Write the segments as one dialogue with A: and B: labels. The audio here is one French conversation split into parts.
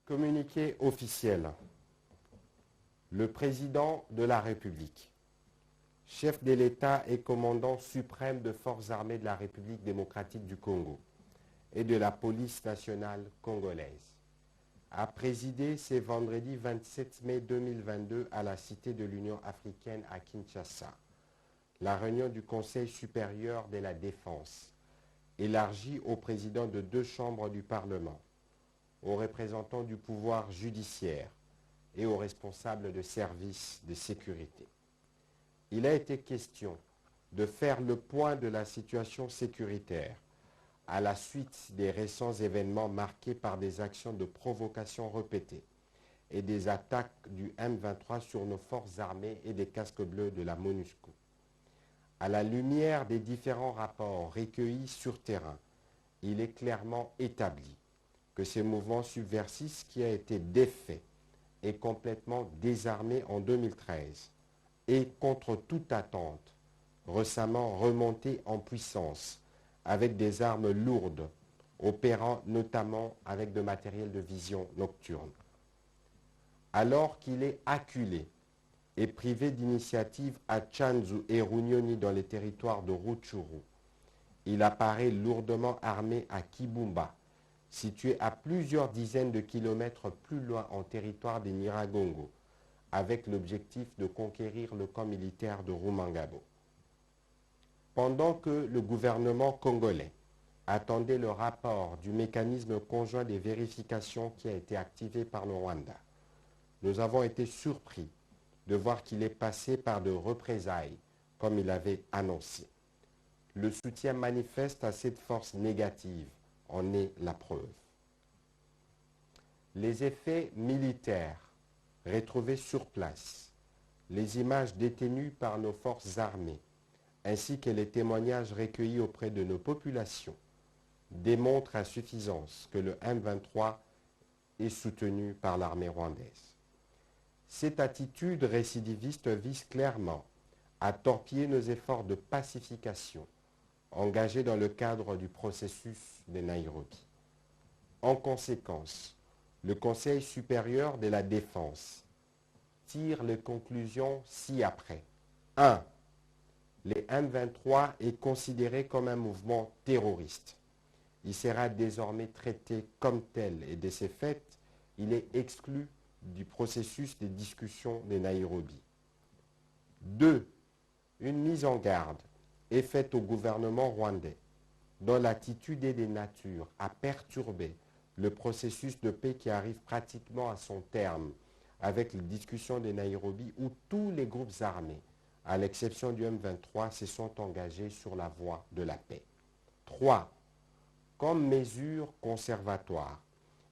A: Communiqué officiel. Le président de la République, chef de l'État et commandant suprême de forces armées de la République démocratique du Congo et de la police nationale congolaise, a présidé ce vendredi 27 mai 2022 à la Cité de l'Union africaine à Kinshasa la réunion du Conseil supérieur de la défense, élargie aux présidents de 2 chambres du Parlement, aux représentants du pouvoir judiciaire et aux responsables de services de sécurité. Il a été question de faire le point de la situation sécuritaire à la suite des récents événements marqués par des actions de provocation répétées et des attaques du M23 sur nos forces armées et des casques bleus de la MONUSCO. À la lumière des différents rapports recueillis sur terrain, il est clairement établi que ce mouvement subversif qui a été défait et complètement désarmé en 2013 et contre toute attente, récemment remonté en puissance avec des armes lourdes, opérant notamment avec de matériel de vision nocturne. Alors qu'il est acculé et privé d'initiative à Tchanzu et Runyoni dans les territoires de Rutshuru, il apparaît lourdement armé à Kibumba, situé à plusieurs dizaines de kilomètres plus loin en territoire des Nyiragongo, avec l'objectif de conquérir le camp militaire de Rumangabo. Pendant que le gouvernement congolais attendait le rapport du mécanisme conjoint des vérifications qui a été activé par le Rwanda, nous avons été surpris de voir qu'il est passé par de représailles, comme il avait annoncé. Le soutien manifeste à cette force négative en est la preuve. Les effets militaires retrouvés sur place, les images détenues par nos forces armées, ainsi que les témoignages recueillis auprès de nos populations, démontrent à suffisance que le M23 est soutenu par l'armée rwandaise. Cette attitude récidiviste vise clairement à torpiller nos efforts de pacification engagés dans le cadre du processus de Nairobi. En conséquence, le Conseil supérieur de la défense tire les conclusions ci-après. 1. Le M23 est considéré comme un mouvement terroriste. Il sera désormais traité comme tel et de ce fait, il est exclu du processus de discussion de Nairobi. 2. Une mise en garde est faite au gouvernement rwandais, dont l'attitude est de nature à perturber le processus de paix qui arrive pratiquement à son terme avec les discussions de Nairobi où tous les groupes armés, à l'exception du M23, se sont engagés sur la voie de la paix. 3. Comme mesure conservatoire,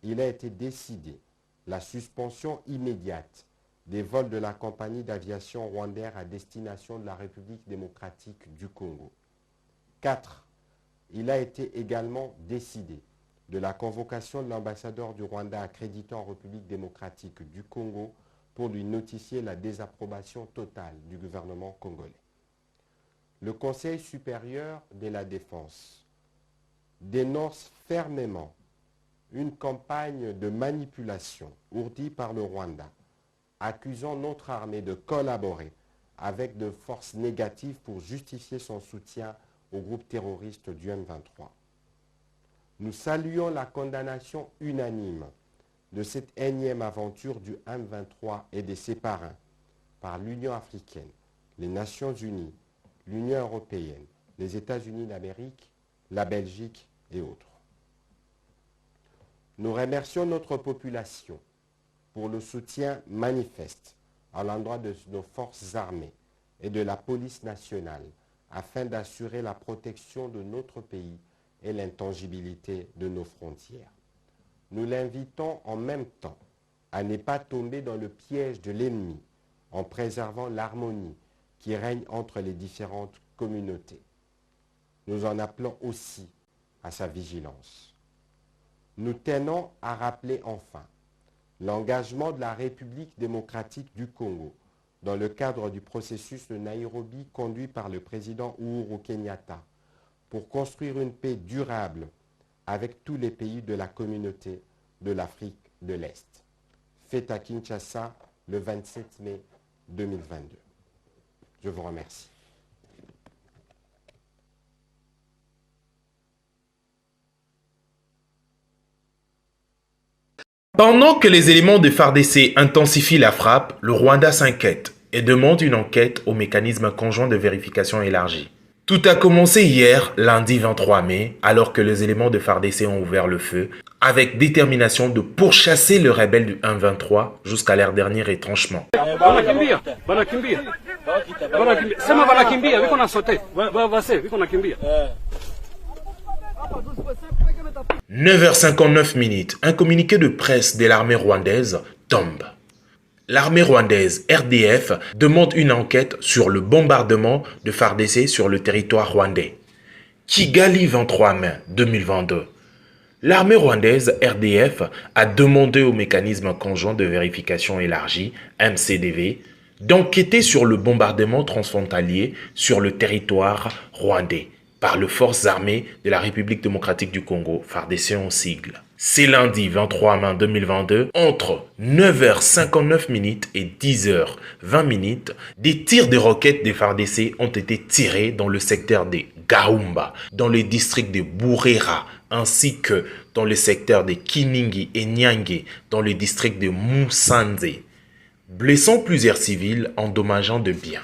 A: il a été décidé la suspension immédiate des vols de la compagnie d'aviation rwandaise à destination de la République démocratique du Congo. 4. Il a été également décidé de la convocation de l'ambassadeur du Rwanda accrédité en République démocratique du Congo pour lui notifier la désapprobation totale du gouvernement congolais. Le Conseil supérieur de la défense dénonce fermement une campagne de manipulation ourdie par le Rwanda, accusant notre armée de collaborer avec de forces négatives pour justifier son soutien au groupe terroriste du M23. Nous saluons la condamnation unanime de cette énième aventure du M23 et de ses parrains par l'Union africaine, les Nations unies, l'Union européenne, les États-Unis d'Amérique, la Belgique et autres. Nous remercions notre population pour le soutien manifeste à l'endroit de nos forces armées et de la police nationale afin d'assurer la protection de notre pays et l'intangibilité de nos frontières. Nous l'invitons en même temps à ne pas tomber dans le piège de l'ennemi en préservant l'harmonie qui règne entre les différentes communautés. Nous en appelons aussi à sa vigilance. Nous tenons à rappeler enfin l'engagement de la République démocratique du Congo dans le cadre du processus de Nairobi conduit par le président Uhuru Kenyatta pour construire une paix durable avec tous les pays de la communauté de l'Afrique de l'Est. Fait à Kinshasa le 27 mai 2022. Je vous remercie.
B: Pendant que les éléments de FARDC intensifient la frappe, le Rwanda s'inquiète et demande une enquête au mécanisme conjoint de vérification élargi. Tout a commencé hier, lundi 23 mai, alors que les éléments de FARDC ont ouvert le feu, avec détermination de pourchasser le rebelle du 1-23 jusqu'à leur dernier retranchement. 9h59, un communiqué de presse de l'armée rwandaise tombe. L'armée rwandaise, RDF, demande une enquête sur le bombardement de FARDC sur le territoire rwandais. Kigali 23 mai 2022. L'armée rwandaise, RDF, a demandé au mécanisme conjoint de vérification élargi, MCDV, d'enquêter sur le bombardement transfrontalier sur le territoire rwandais par les forces armées de la République démocratique du Congo, FARDC en sigle. C'est lundi 23 mai 2022, entre 9h59 et 10h20, des tirs de roquettes des FARDC ont été tirés dans le secteur de Gaumba, dans le district de Burera, ainsi que dans le secteur de Kiningi et Nyange, dans le district de Musanze, blessant plusieurs civils, endommageant de biens.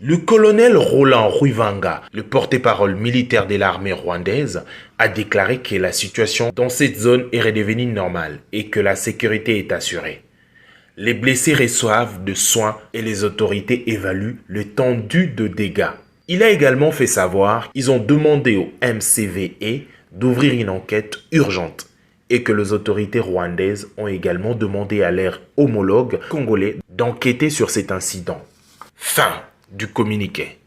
B: Le colonel Roland Ruivanga, le porte-parole militaire de l'armée rwandaise, a déclaré que la situation dans cette zone est redevenue normale et que la sécurité est assurée. Les blessés reçoivent des soins et les autorités évaluent l'étendue de dégâts. Il a également fait savoir qu'ils ont demandé au MCVE d'ouvrir une enquête urgente et que les autorités rwandaises ont également demandé à leurs homologues congolais d'enquêter sur cet incident. Fin du communiqué.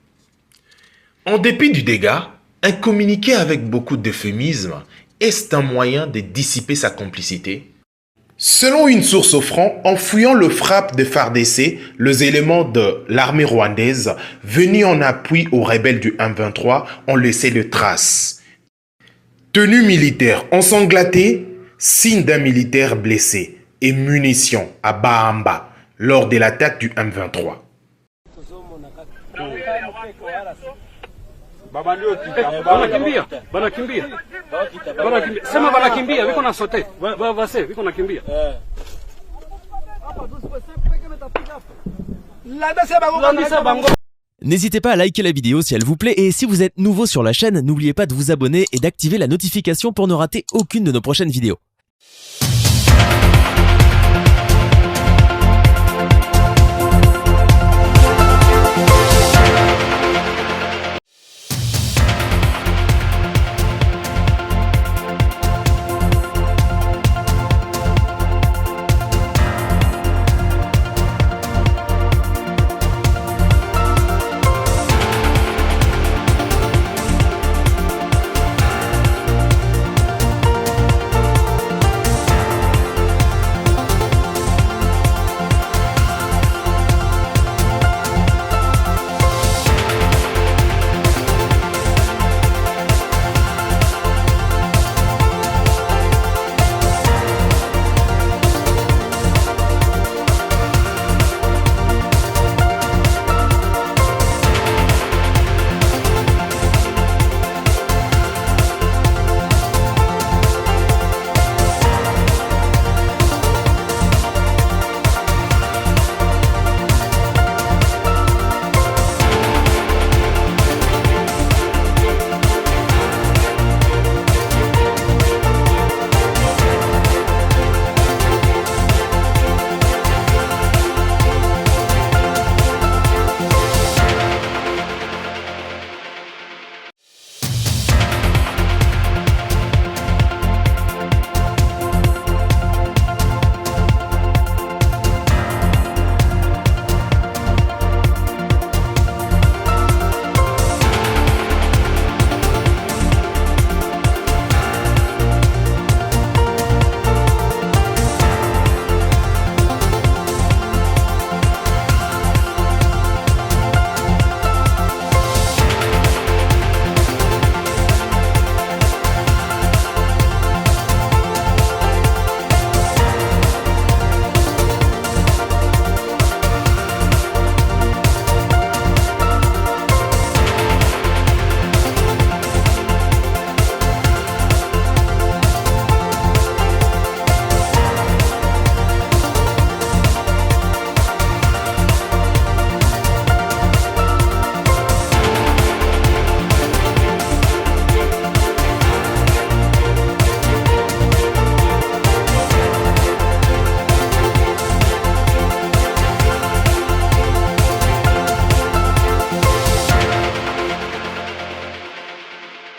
B: En dépit du dégât, un communiqué avec beaucoup d'euphémisme est un moyen de dissiper sa complicité. Selon une source offrant, en fouillant le frappe de FARDC, les éléments de l'armée rwandaise venus en appui aux rebelles du 1-23 ont laissé des traces. Tenue militaire ensanglantés, signe d'un militaire blessé et munitions à Bahamba lors de l'attaque du 1-23.
C: N'hésitez pas à liker la vidéo si elle vous plaît et si vous êtes nouveau sur la chaîne, n'oubliez pas de vous abonner et d'activer la notification pour ne rater aucune de nos prochaines vidéos.